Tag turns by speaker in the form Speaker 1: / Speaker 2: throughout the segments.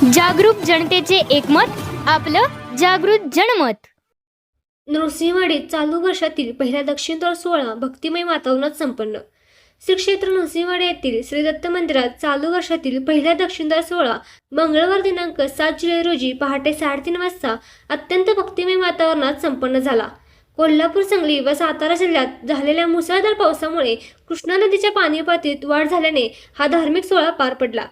Speaker 1: जागरूक जनतेचे एकमत, आपलं जागृत जनमत।
Speaker 2: नृसिंहवाडीत चालू वर्षातील पहिला दक्षिणद्वार सोहळा भक्तिमय वातावरणात संपन्न। श्री क्षेत्र नृसिंहवाडी येथील श्री दत्त मंदिरात चालू वर्षातील पहिला दक्षिणद्वार सोहळा मंगळवार दिनांक 7 जुलै रोजी पहाटे 3:30 वाजता अत्यंत भक्तिमय वातावरणात संपन्न झाला। कोल्हापूर, सांगली व सातारा जिल्ह्यात झालेल्या मुसळधार पावसामुळे कृष्णा नदीच्या पाणी पातळीत वाढ झाल्याने हा धार्मिक सोहळा पार पडला।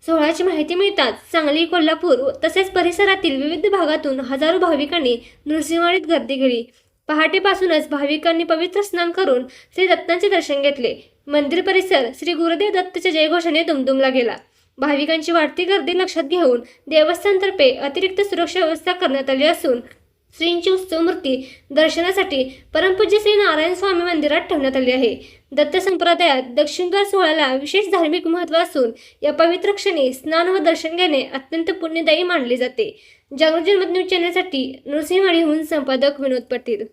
Speaker 2: सोहळ्याची माहिती मिळताच सांगली, कोल्हापूर तसेच परिसरातील विविध भागातून हजारो भाविकांनी नृसिंहवाडीत गर्दी केली। पहाटेपासूनच भाविकांनी पवित्र स्नान करून श्री दत्तांचे दर्शन घेतले। मंदिर परिसर श्री गुरुदेव दत्तच्या जयघोषाने दुमदुमला गेला। भाविकांची वाढती गर्दी लक्षात घेऊन देवस्थानतर्फे अतिरिक्त सुरक्षा व्यवस्था करण्यात आली असून श्रींची उत्सव मूर्ती दर्शनासाठी परमपूज्य श्री नारायण स्वामी मंदिरात ठेवण्यात आली आहे। दत्त संप्रदायात दक्षिणद्वार सोहळ्याला विशेष धार्मिक महत्त्व असून या पवित्र क्षणी स्नान व दर्शन घेणे अत्यंत पुण्यदायी मानले जाते। जागृत जनमत न्यूज चॅनलसाठी नृसिंहवाडीहून संपादक विनोद पाटील।